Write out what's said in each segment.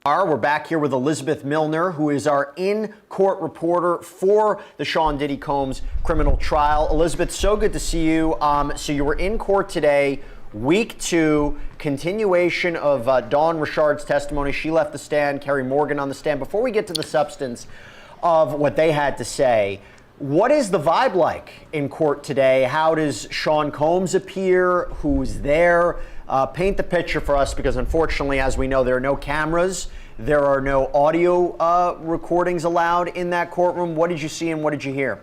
We're back here with Elizabeth Milner, who is our in-court reporter for the Sean Diddy Combs criminal trial. Elizabeth, so good to see you. So you were in court today, week 2, continuation of Dawn Richard's testimony. She left the stand, Kerry Morgan on the stand. Before we get to the substance of what they had to say, what is the vibe like in court today? How does Sean Combs appear? Who's there? Paint the picture for us, because unfortunately, as we know, there are no cameras. There are no audio recordings allowed in that courtroom. What did you see and what did you hear?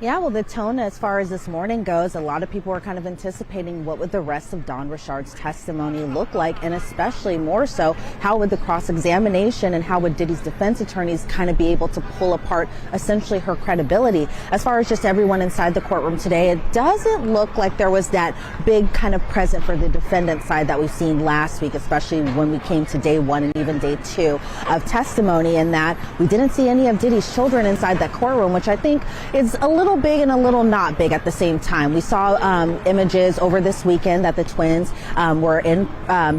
Yeah, well, the tone as far as this morning goes, a lot of people are kind of anticipating what would the rest of Dawn Richard's testimony look like, and especially more so, how would the cross-examination and how would Diddy's defense attorneys kind of be able to pull apart essentially her credibility. As far as just everyone inside the courtroom today, it doesn't look like there was that big kind of present for the defendant side that we've seen last week, especially when we came to day 1 and even day 2 of testimony, in that we didn't see any of Diddy's children inside that courtroom, which I think is a little big and a little not big at the same time. We saw images over this weekend that the twins were in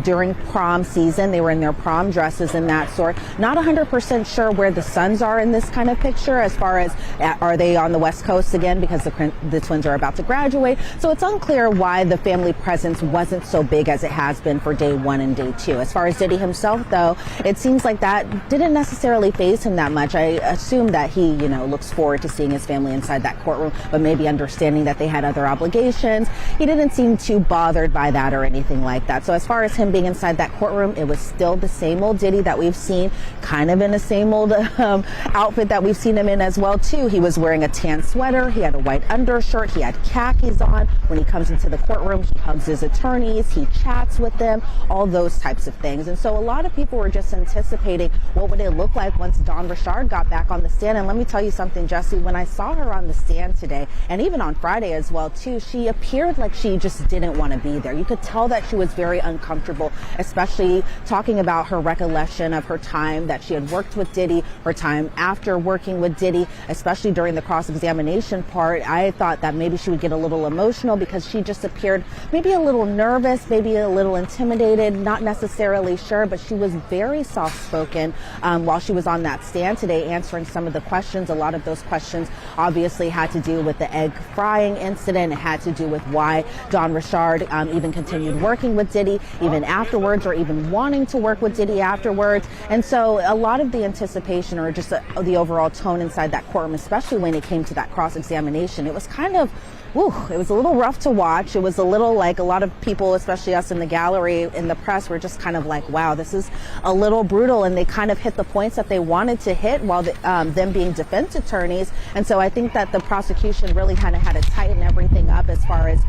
during prom season. They were in their prom dresses and that sort. Not 100% sure where the sons are in this kind of picture, as far as are they on the West Coast again, because the twins are about to graduate. So it's unclear why the family presence wasn't so big as it has been for day 1 and day 2. As far as Diddy himself, though, it seems like that didn't necessarily faze him that much. I assume that he, looks forward to seeing his family inside that courtroom, but maybe understanding that they had other obligations. He didn't seem too bothered by that or anything like that. So as far as him being inside that courtroom, it was still the same old Diddy that we've seen, kind of in the same old outfit that we've seen him in as well, too. He was wearing a tan sweater. He had a white undershirt. He had khakis on. When he comes into the courtroom, he hugs his attorneys. He chats with them, all those types of things. And so a lot of people were just anticipating what would it look like once Dawn Richard got back on the stand. And let me tell you something, Jesse, when I saw her on the stand today, and even on Friday as well, too, she appeared like she just didn't want to be there. You could tell that she was very uncomfortable, especially talking about her recollection of her time that she had worked with Diddy, her time after working with Diddy, especially during the cross-examination part. I thought that maybe she would get a little emotional because she just appeared maybe a little nervous, maybe a little intimidated, not necessarily sure, but she was very soft-spoken while she was on that stand today answering some of the questions. A lot of those questions obviously had to do with the egg frying incident. It had to do with why Dawn Richard even continued working with Diddy even afterwards, or even wanting to work with Diddy afterwards. And so a lot of the anticipation, or just the overall tone inside that courtroom, especially when it came to that cross-examination, it was kind of, it was a little rough to watch. It was a little like a lot of people, especially us in the gallery, in the press, were just kind of like, wow, this is a little brutal. And they kind of hit the points that they wanted to hit while them being defense attorneys. And so I think that the prosecution really kind of had to tighten everything up as far as,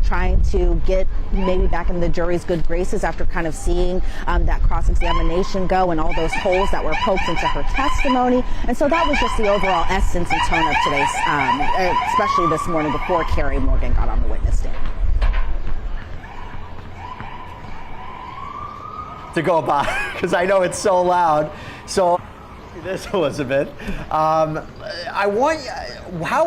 trying to get maybe back in the jury's good graces after kind of seeing that cross-examination go and all those holes that were poked into her testimony. And so that was just the overall essence and tone of today's, especially this morning before Kerry Morgan got on the witness stand. To go by, because I know it's so loud. So this, Elizabeth, how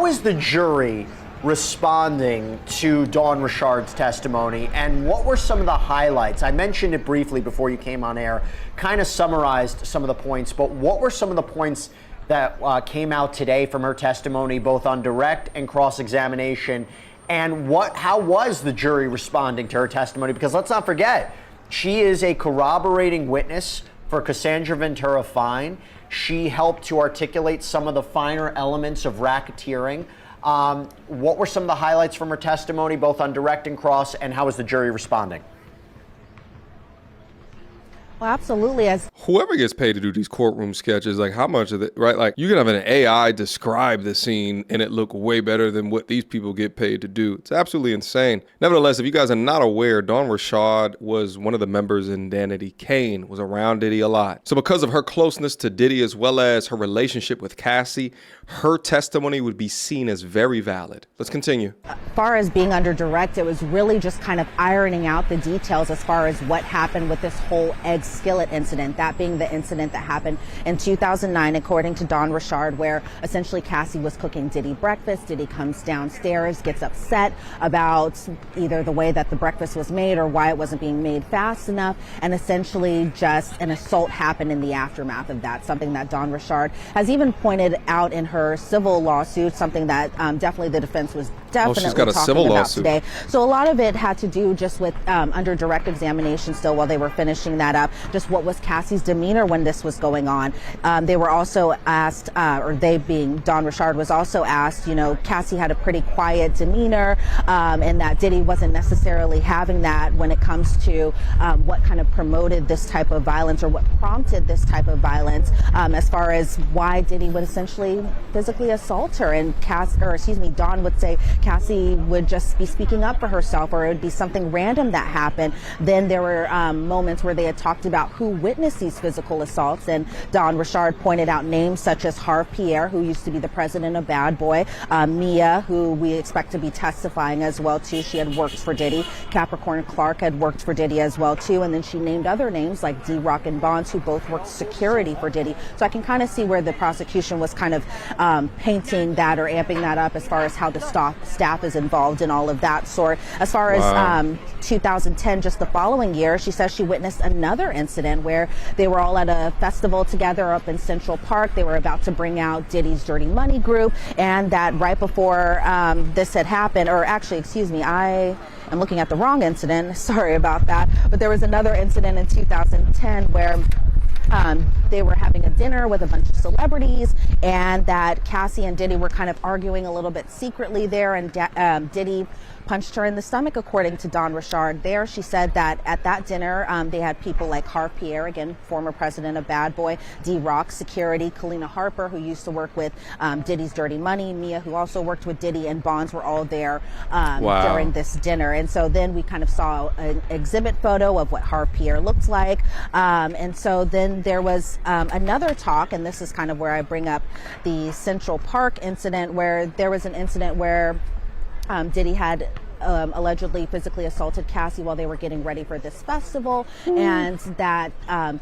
is the jury responding to Dawn Richard's testimony, and what were some of the highlights? I mentioned it briefly before you came on air, kind of summarized some of the points, but what were some of the points that came out today from her testimony, both on direct and cross-examination, and how was the jury responding to her testimony? Because let's not forget, she is a corroborating witness for Cassandra Ventura Fine. She helped to articulate some of the finer elements of racketeering. What were some of the highlights from her testimony, both on direct and cross, and how was the jury responding? Well, absolutely. As whoever gets paid to do these courtroom sketches, like how much of it, right? Like you can have an AI describe the scene and it look way better than what these people get paid to do. It's absolutely insane. Nevertheless, if you guys are not aware, Dawn Richard was one of the members in Danity Kane, was around Diddy a lot. So because of her closeness to Diddy, as well as her relationship with Cassie, her testimony would be seen as very valid. Let's continue. As far as being under direct, it was really just kind of ironing out the details as far as what happened with this whole egg skillet incident. That being the incident that happened in 2009, according to Dawn Richard, where essentially Cassie was cooking Diddy breakfast. Diddy comes downstairs, gets upset about either the way that the breakfast was made or why it wasn't being made fast enough, and essentially just an assault happened in the aftermath of that, something that Dawn Richard has even pointed out in her civil lawsuit, something that definitely the defense was definitely she's got a talking civil about lawsuit today. So a lot of it had to do just with under direct examination still while they were finishing that up, just what was Cassie's demeanor when this was going on. They were also asked, or they being Dawn Richard was also asked, Cassie had a pretty quiet demeanor, and that Diddy wasn't necessarily having that when it comes to what kind of promoted this type of violence or what prompted this type of violence, as far as why Diddy would essentially physically assault her. And Dawn would say Cassie would just be speaking up for herself, or it would be something random that happened. Then there were moments where they had talked about who witnessed these physical assaults, and Dawn Richard pointed out names such as Harve Pierre, who used to be the president of Bad Boy, Mia, who we expect to be testifying as well too. She had worked for Diddy. Capricorn Clark had worked for Diddy as well too, and then she named other names like D-Rock and Bonds, who both worked security for Diddy. So I can kind of see where the prosecution was kind of painting that or amping that up as far as how the staff is involved in all of that sort. As far as 2010, just the following year, she says she witnessed another incident where they were all at a festival together up in Central Park. They were about to bring out Diddy's Dirty Money group, and that right before this had happened, or actually, excuse me, I'm looking at the wrong incident. Sorry about that. But there was another incident in 2010 where they were having a dinner with a bunch of celebrities, and that Cassie and Diddy were kind of arguing a little bit secretly there, and Diddy punched her in the stomach, according to Dawn Richard. There, she said that at that dinner, they had people like Harve Pierre, again, former president of Bad Boy, D-Rock, security, Kalina Harper, who used to work with Diddy's Dirty Money, Mia, who also worked with Diddy, and Bonds were all there during this dinner. And so then we kind of saw an exhibit photo of what Harve Pierre looked like. And so then there was another talk, and this is kind of where I bring up the Central Park incident, where there was an incident where Diddy had allegedly physically assaulted Cassie while they were getting ready for this festival, and that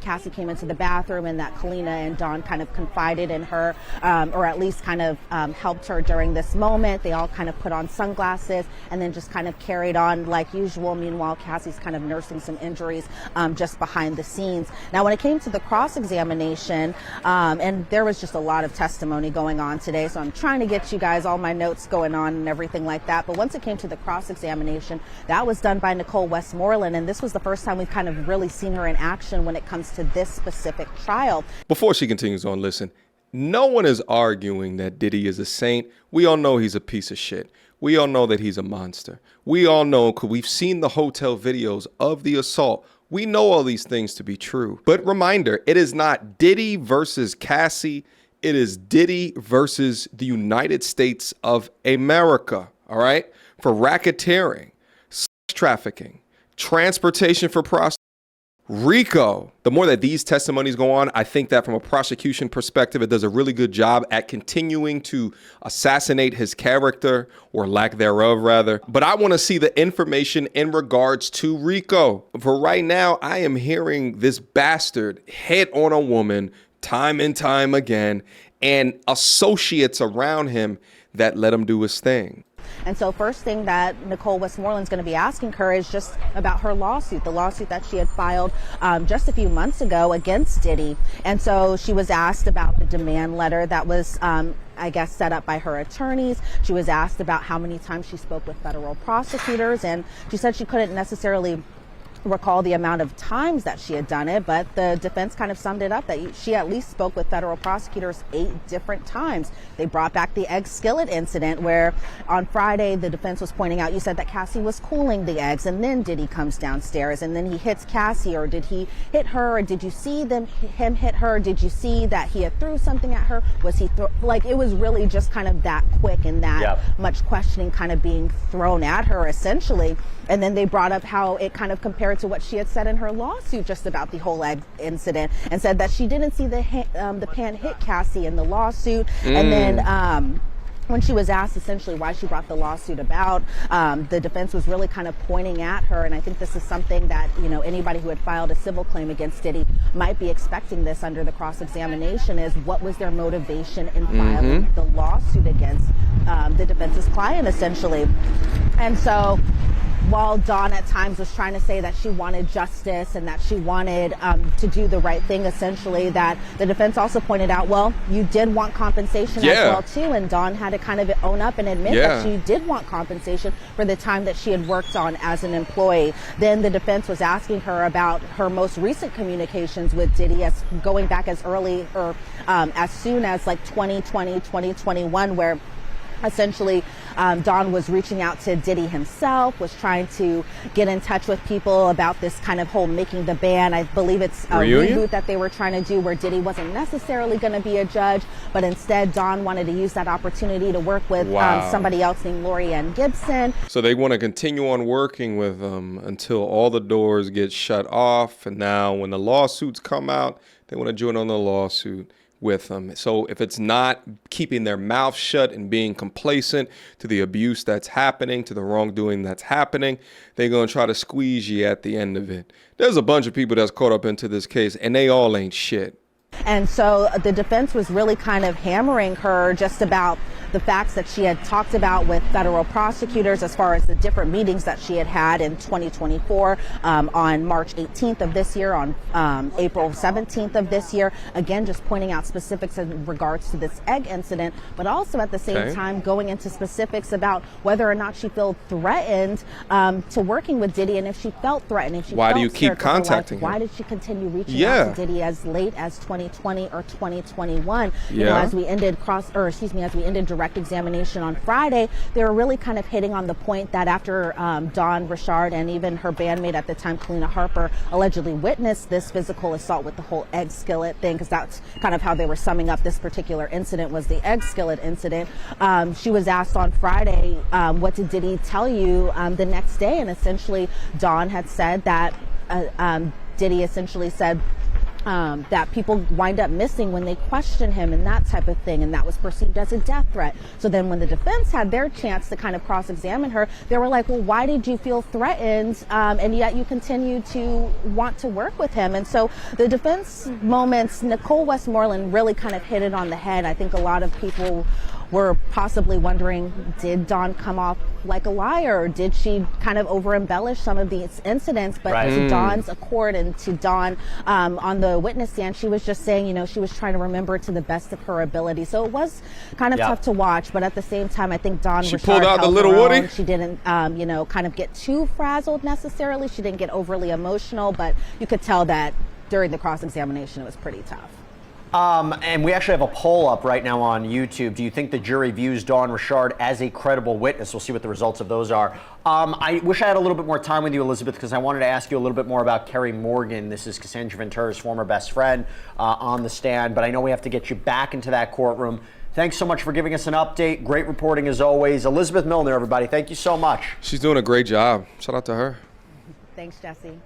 Cassie came into the bathroom, and that Kalina and Dawn kind of confided in her, or at least kind of helped her during this moment. They all kind of put on sunglasses and then just kind of carried on like usual. Meanwhile, Cassie's kind of nursing some injuries just behind the scenes. Now, when it came to the cross-examination, and there was just a lot of testimony going on today, so I'm trying to get you guys all my notes going on and everything like that. But once it came to the cross-examination, that was done by Nicole Westmoreland, and this was the first time we've kind of really seen her in action when it comes to this specific trial. Before she continues on, listen, no one is arguing that Diddy is a saint. We all know he's a piece of shit. We all know that he's a monster. We all know, because we've seen the hotel videos of the assault. We know all these things to be true. But reminder, it is not Diddy versus Cassie. It is Diddy versus the United States of America, all right? For racketeering, sex trafficking, transportation for prostitution, RICO. The more that these testimonies go on, I think that from a prosecution perspective, it does a really good job at continuing to assassinate his character, or lack thereof, rather. But I want to see the information in regards to RICO. For right now, I am hearing this bastard hit on a woman time and time again, and associates around him that let him do his thing. And so first thing that Nicole Westmoreland's going to be asking her is just about her lawsuit, the lawsuit that she had filed just a few months ago against Diddy. And so she was asked about the demand letter that was I guess set up by her attorneys. She was asked about how many times she spoke with federal prosecutors, and she said she couldn't necessarily recall the amount of times that she had done it, but the defense kind of summed it up that she at least spoke with federal prosecutors 8 different times. They brought back the egg skillet incident where on Friday the defense was pointing out, you said that Cassie was cooling the eggs, and then Diddy comes downstairs and then he hits Cassie, or did he hit her, or did you see him hit her? Did you see that he had threw something at her? Was he like, it was really just kind of that quick and that much questioning kind of being thrown at her essentially. And then they brought up how it kind of compared to what she had said in her lawsuit just about the whole egg incident, and said that she didn't see the pan hit Cassie in the lawsuit. And then when she was asked essentially why she brought the lawsuit about, the defense was really kind of pointing at her. And I think this is something that, anybody who had filed a civil claim against Diddy might be expecting this under the cross-examination is what was their motivation in filing the lawsuit against the defense's client, essentially. And so while Dawn at times was trying to say that she wanted justice and that she wanted to do the right thing, essentially, that the defense also pointed out, well, you did want compensation as well, too. And Dawn had to kind of own up and admit that she did want compensation for the time that she had worked on as an employee. Then the defense was asking her about her most recent communications with Diddy, as going back as early or as soon as like 2020, 2021, where essentially, Dawn was reaching out to Diddy himself, was trying to get in touch with people about this kind of whole making the band. I believe it's a reboot that they were trying to do where Diddy wasn't necessarily going to be a judge, but instead Dawn wanted to use that opportunity to work with somebody else named Lori Ann Gibson. So they want to continue on working with them until all the doors get shut off. And now when the lawsuits come out, they want to join on the lawsuit with them. So if it's not keeping their mouth shut and being complacent to the abuse that's happening, to the wrongdoing that's happening, they're going to try to squeeze you at the end of it. There's a bunch of people that's caught up into this case, and they all ain't shit. And so the defense was really kind of hammering her just about the facts that she had talked about with federal prosecutors as far as the different meetings that she had had in 2024, on March 18th of this year, on April 17th of this year. Again, just pointing out specifics in regards to this egg incident, but also at the same time going into specifics about whether or not she felt threatened to working with Diddy, and if she felt threatened, if she why felt do you keep contacting why her? did she continue reaching out to Diddy as late as 2020 or 2021? As we ended direct examination on Friday, they were really kind of hitting on the point that after Dawn Richard and even her bandmate at the time, Kalina Harper, allegedly witnessed this physical assault with the whole egg skillet thing, because that's kind of how they were summing up this particular incident, was the egg skillet incident. She was asked on Friday, what did Diddy tell you the next day? And essentially Dawn had said that Diddy essentially said that people wind up missing when they question him and that type of thing, and that was perceived as a death threat. So then when the defense had their chance to kind of cross-examine her, they were like, well, why did you feel threatened, and yet you continue to want to work with him? And so the defense moments, Nicole Westmoreland really kind of hit it on the head. I think a lot of people were possibly wondering, did Dawn come off like a liar, or did she kind of over embellish some of these incidents? But to Dawn's accord and to Dawn on the witness stand, she was just saying, she was trying to remember to the best of her ability. So it was kind of tough to watch, but at the same time, I think Dawn pulled out the little Woody. She didn't, kind of get too frazzled necessarily. She didn't get overly emotional, but you could tell that during the cross-examination, it was pretty tough. And we actually have a poll up right now on YouTube. Do you think the jury views Dawn Richard as a credible witness? We'll see what the results of those are. I wish I had a little bit more time with you, Elizabeth, because I wanted to ask you a little bit more about Kerry Morgan. This is Cassandra Ventura's former best friend on the stand, but I know we have to get you back into that courtroom. Thanks so much for giving us an update. Great reporting as always. Elizabeth Milner, everybody, thank you so much. She's doing a great job. Shout out to her. Thanks, Jesse.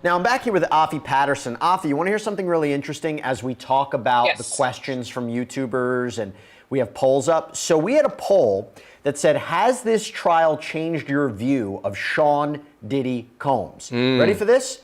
Now, I'm back here with Afi Patterson. Afi, you want to hear something really interesting as we talk about the questions from YouTubers, and we have polls up? So we had a poll that said, has this trial changed your view of Sean Diddy Combs? Ready for this?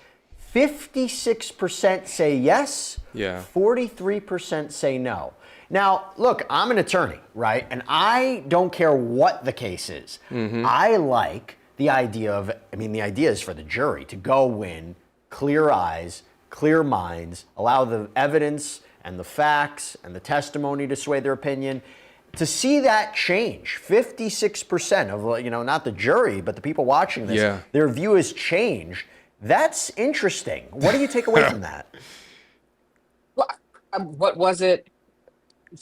56% say yes, 43% say no. Now, look, I'm an attorney, right? And I don't care what the case is. I like the idea of, the idea is for the jury to go in, clear eyes, clear minds, allow the evidence and the facts and the testimony to sway their opinion. To see that change, 56% of, not the jury, but the people watching this, their view has changed. That's interesting. What do you take away from that? Well, what was it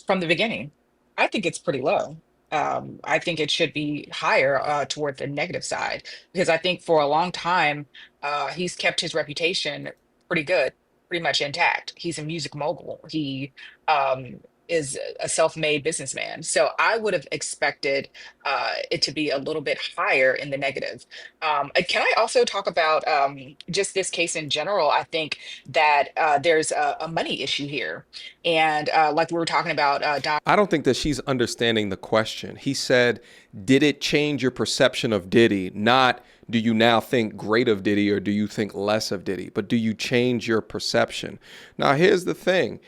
from the beginning? I think it's pretty low. I think it should be higher toward the negative side, because I think for a long time he's kept his reputation pretty good, pretty much intact. He's a music mogul. He is a self-made businessman. So I would have expected it to be a little bit higher in the negative. Can I also talk about just this case in general? I think that there's a money issue here. And like we were talking about, Don. I don't think that she's understanding the question. He said, did it change your perception of Diddy? Not, do you now think great of Diddy or do you think less of Diddy? But do you change your perception? Now, here's the thing.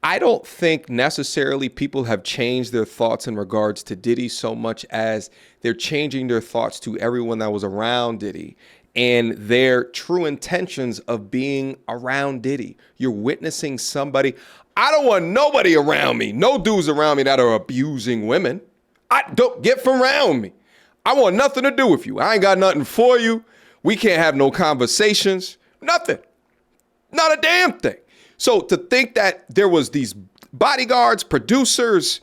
I don't think necessarily people have changed their thoughts in regards to Diddy so much as they're changing their thoughts to everyone that was around Diddy and their true intentions of being around Diddy. You're witnessing somebody. I don't want nobody around me. No dudes around me that are abusing women. I don't get from around me. I want nothing to do with you. I ain't got nothing for you. We can't have no conversations. Nothing. Not a damn thing. So to think that there was these bodyguards, producers,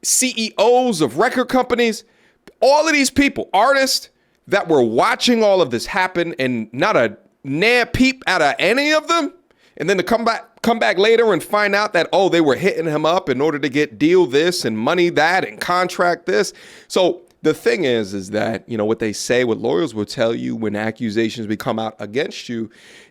CEOs of record companies, all of these people, artists that were watching all of this happen and not a near peep out of any of them, and then to come back later and find out that, oh, they were hitting him up in order to get deal this and money that and contract this. So the thing is that, you know, what they say, what lawyers will tell you when accusations become out against you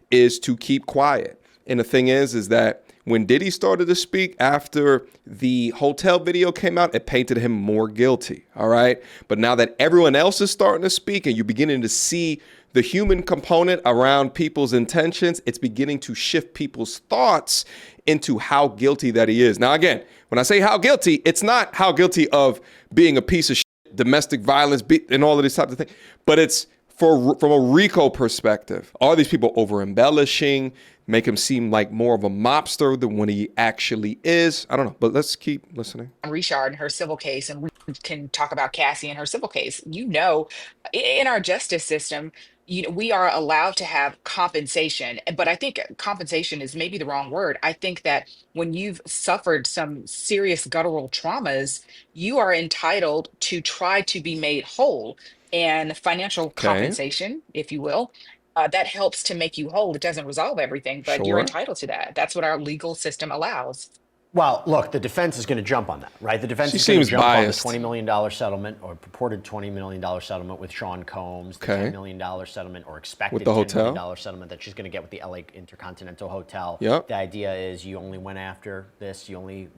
is to keep quiet. And the thing is that when Diddy started to speak after the hotel video came out, it painted him more guilty. All right. But now that everyone else is starting to speak and you're beginning to see the human component around people's intentions, it's beginning to shift people's thoughts into how guilty that he is. Now, again, when I say how guilty, it's not how guilty of being a piece of shit, domestic violence, and all of these types of things, but it's from a RICO perspective. All these people over embellishing, make him seem like more of a mobster than what he actually is. I don't know, but let's keep listening. Richard and her civil case, and we can talk about Cassie and her civil case. You know, in our justice system, you know, we are allowed to have compensation, but I think compensation is maybe the wrong word. I think that when you've suffered some serious guttural traumas, you are entitled to try to be made whole, and financial Okay, compensation, if you will. That helps to make you whole. It doesn't resolve everything, but you're sure. entitled to that. That's what our legal system allows. Well, look, the defense is going to jump on that, right? The defense She is going to seems jump on the biased. $20 million settlement or purported $20 million settlement with Sean Combs, the Okay. $10 million settlement or expected With the $10 hotel? million settlement that she's going to get with the LA Intercontinental Hotel. Yep. The idea is you only went after this, you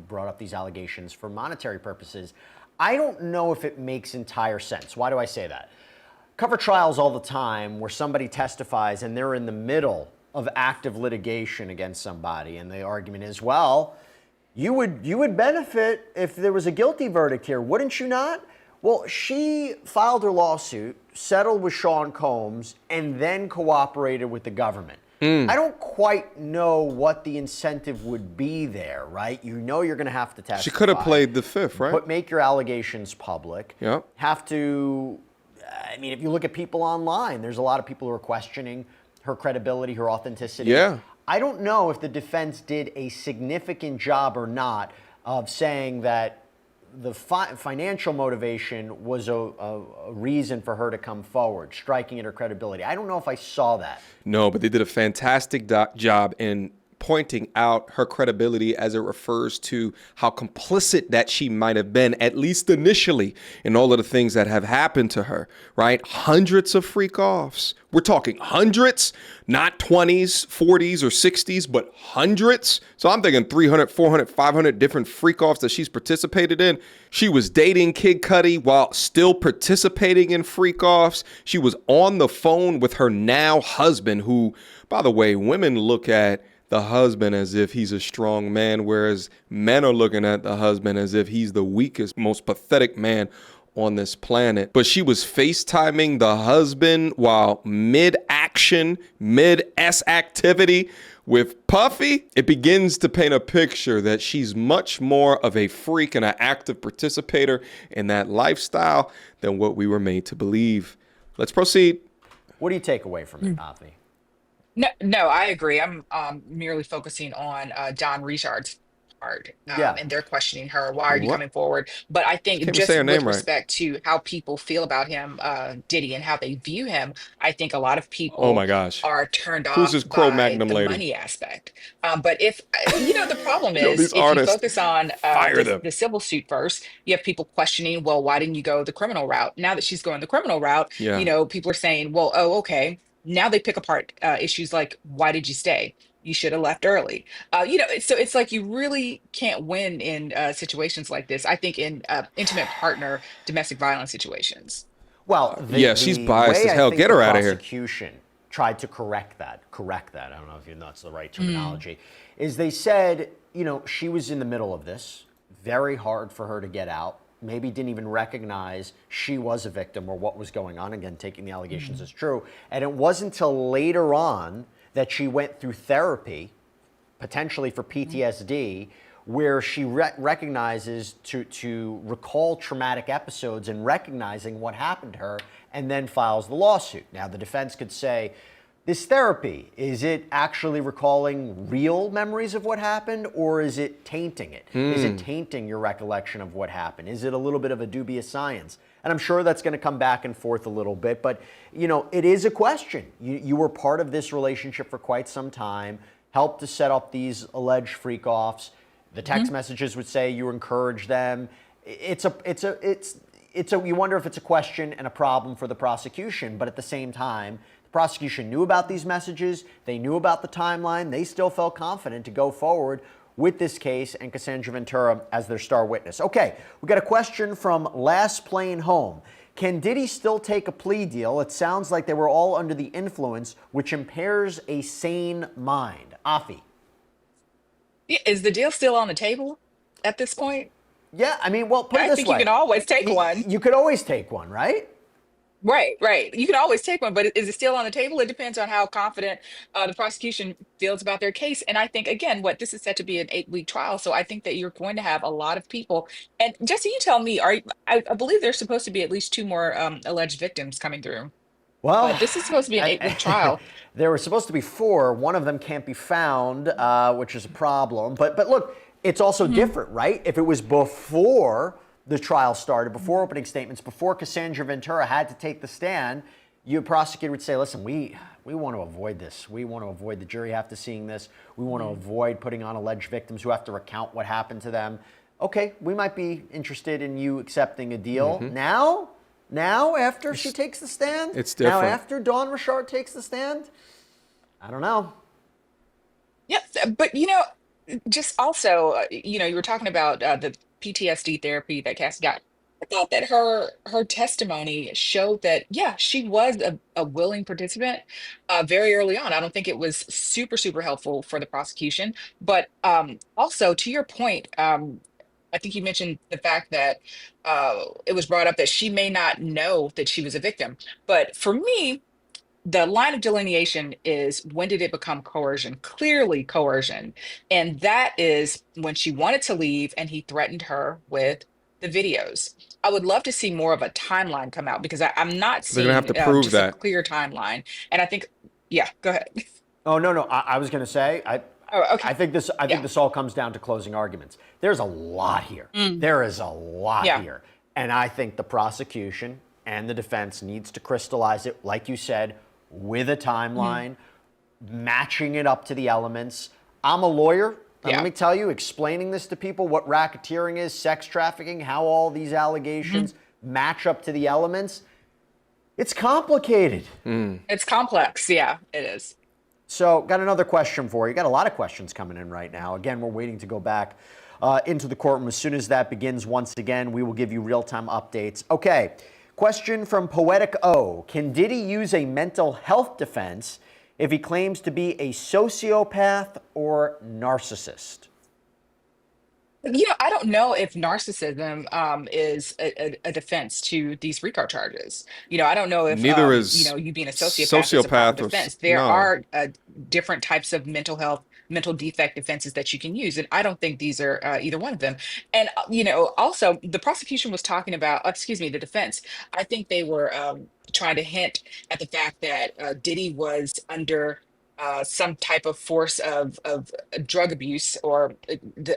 brought up these allegations for monetary purposes. I don't know if it makes entire sense. Why do I say that? Cover trials all the time where somebody testifies and they're in the middle of active litigation against somebody, and the argument is, well, you would benefit if there was a guilty verdict here, wouldn't you not? Well, she filed her lawsuit, settled with Sean Combs, and then cooperated with the government. I don't quite know what the incentive would be there, right? You know you're going to have to testify. She could have played the fifth, right? But make your allegations public. Yep. Have to, I mean, if you look at people online, there's a lot of people who are questioning her credibility, her authenticity. Yeah. I don't know if the defense did a significant job or not of saying that the financial motivation was a reason for her to come forward, striking at her credibility. I don't know if I saw that. No, but they did a fantastic job in pointing out her credibility as it refers to how complicit that she might have been, at least initially, in all of the things that have happened to her, right? Hundreds of freak offs. We're talking hundreds, not 20s, 40s, or 60s, but hundreds. So I'm thinking 300, 400, 500 different freak offs that she's participated in. She was dating Kid Cudi while still participating in freak offs. She was on the phone with her now husband, who, by the way, women look at the husband as if he's a strong man, whereas men are looking at the husband as if he's the weakest, most pathetic man on this planet. But she was FaceTiming the husband while mid-action, mid-S activity with Puffy. It begins to paint a picture that she's much more of a freak and an active participator in that lifestyle than what we were made to believe. Let's proceed. What do you take away from it, Afi? No, I agree. I'm merely focusing on Don Richard's apart, Yeah. and they're questioning her, why are you What? coming forward? But I She think can't even say just her with name right. respect to how people feel about him, Diddy, and how they view him, I think a lot of Oh my people gosh. are turned Who's off this by Cro-Magnum the lady? money aspect. But if the problem Yo, is, these if you artists, focus on fire them. the civil suit first, you have people questioning, well, why didn't you go the criminal route? Now that she's going the criminal route, Yeah. people are saying, well, oh, okay. Now they pick apart issues like, why did you stay? You should have left early. So it's like you really can't win in situations like this. I think in intimate partner domestic violence situations. Well, Yeah, she's the biased way as I hell. think Get the her out of here. prosecution tried to correct that, I don't know if you know that's the right Mm, terminology, is they said, she was in the middle of this, very hard for her to get out, maybe didn't even recognize she was a victim or what was going on, again, taking the allegations mm, as true. And it wasn't until later on that she went through therapy potentially for mm, PTSD, where she recognizes to recall traumatic episodes and recognizing what happened to her, and then files the lawsuit. Now, the defense could say, this therapy, is it actually recalling real memories of what happened, or is it tainting it? Is it tainting your recollection of what happened? Is it a little bit of a dubious science? And I'm sure that's going to come back and forth a little bit, but it is a question. You were part of this relationship for quite some time, helped to set up these alleged freak-offs. The text mhm. messages would say you encourage them. You wonder if it's a question and a problem for the prosecution, but at the same time, the prosecution knew about these messages, they knew about the timeline, they still felt confident to go forward with this case and Cassandra Ventura as their star witness. Okay, we got a question from Last Plane Home. Can Diddy still take a plea deal? It sounds like they were all under the influence, which impairs a sane mind. Afi. Yeah, is the deal still on the table at this point? Yeah, I mean, well, put it I this think you way. can always take You, one. you could always take one, right? Right, right. You can always take one, but is it still on the table? It depends on how confident the prosecution feels about their case. And I think, again, what this is set to be an 8-week trial. So I think that you're going to have a lot of people. And Jesse, you tell me, I believe there's supposed to be at least two more alleged victims coming through, Well, but this is supposed to be an 8-week trial. there were supposed to be four. One of them can't be found, which is a problem. But look, it's also Mhm. different, right? If it was before the trial started, before opening statements, before Cassandra Ventura had to take the stand, your prosecutor would say, listen, we want to avoid this. We want to avoid the jury after seeing this. We want to Mhm. avoid putting on alleged victims who have to recount what happened to them. Okay, we might be interested in you accepting a deal. Now, after she takes the stand? It's Now, different. after Dawn Richard takes the stand? I don't know. Yes, but just also, you were talking about the PTSD therapy that Cassie got. I thought that her testimony showed that, yeah, she was a willing participant very early on. I don't think it was super, super helpful for the prosecution, but also to your point, I think you mentioned the fact that it was brought up that she may not know that she was a victim. But for me, the line of delineation is, when did it become coercion? Clearly coercion. And that is when she wanted to leave and he threatened her with the videos. I would love to see more of a timeline come out, because I'm not They're gonna have seeing to prove just a that. clear timeline. And I think, yeah, go ahead. Oh, no. I was going to say, Oh, okay. I think Yeah. this all comes down to closing arguments. There's a lot here. Mm, There is a lot yeah. here. And I think the prosecution and the defense needs to crystallize it, like you said, with a Mhm. timeline, matching it up to the elements. I'm a lawyer, and let Yeah. me tell you, explaining this to people, what racketeering is, sex trafficking, how all these Mhm. allegations match up to the elements, it's complicated. It's complex. Yeah, it is. So, got another question for you. Got a lot of questions coming in right now. Again, we're waiting to go back into the courtroom. As soon as that begins once again, we will give you real-time updates. Okay, question from Poetic O. Can Diddy use a mental health defense if he claims to be a sociopath or narcissist? I don't know if narcissism is a defense to these RICO charges. I don't know if Neither is you being a sociopath is a proper sociopath or defense. There no. are different types of mental health, mental defect defenses that you can use, and I don't think these are either one of them. And also the prosecution was talking about, excuse me, the defense. I think they were trying to hint at the fact that Diddy was under some type of force of drug abuse or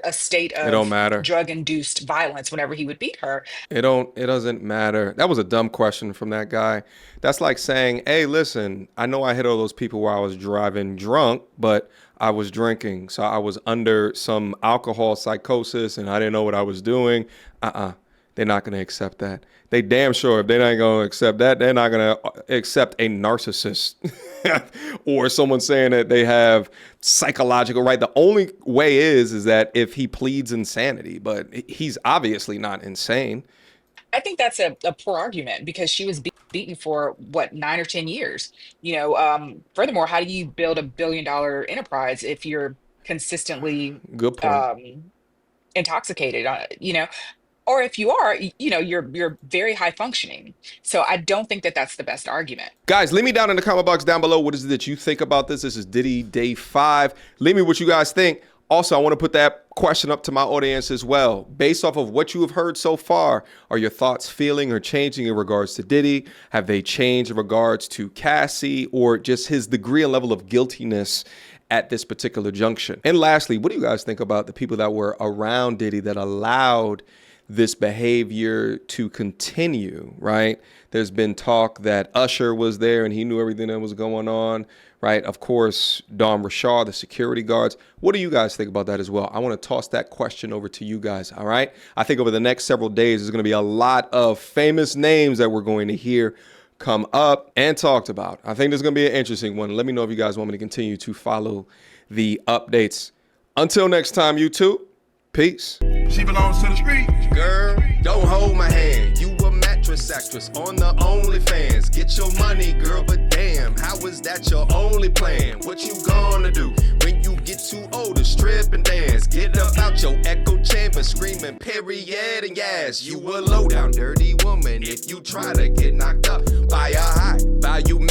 a state It don't of matter. drug-induced violence whenever he would beat her. It doesn't matter. That was a dumb question from that guy. That's like saying, hey, listen, I know I hit all those people while I was driving drunk, but I was drinking. So I was under some alcohol psychosis and I didn't know what I was doing. They're not going to accept that. They damn sure if they're not going to accept that, they're not going to accept a narcissist or someone saying that they have psychological, right? The only way is that if he pleads insanity, but he's obviously not insane. I think that's a poor argument because she was beaten for what, 9 or 10 years. Furthermore, how do you build $1 billion enterprise if you're consistently Good point. intoxicated? Or if you are, you're very high functioning. So I don't think that that's the best argument. Guys, leave me down in the comment box down below. What is it that you think about this? This is Diddy Day 5. Leave me what you guys think. Also, I want to put that question up to my audience as well. Based off of what you have heard so far, are your thoughts feeling or changing in regards to Diddy? Have they changed in regards to Cassie or just his degree and level of guiltiness at this particular junction? And lastly, what do you guys think about the people that were around Diddy that allowed this behavior to continue, right? There's been talk that Usher was there and he knew everything that was going on, right? Of course, Don Rashad, the security guards. What do you guys think about that as well? I want to toss that question over to you guys, all right? I think over the next several days, there's going to be a lot of famous names that we're going to hear come up and talked about. I think this is going to be an interesting one. Let me know if you guys want me to continue to follow the updates. Until next time, YouTube, peace. She belongs to the street. Girl, don't hold my hand. You a mattress actress on the OnlyFans. Get your money, girl, but damn, how is that your only plan? What you gonna do when you get too old to strip and dance? Get up out your echo chamber screaming period and yes. You a low down dirty woman if you try to get knocked up by a high value man.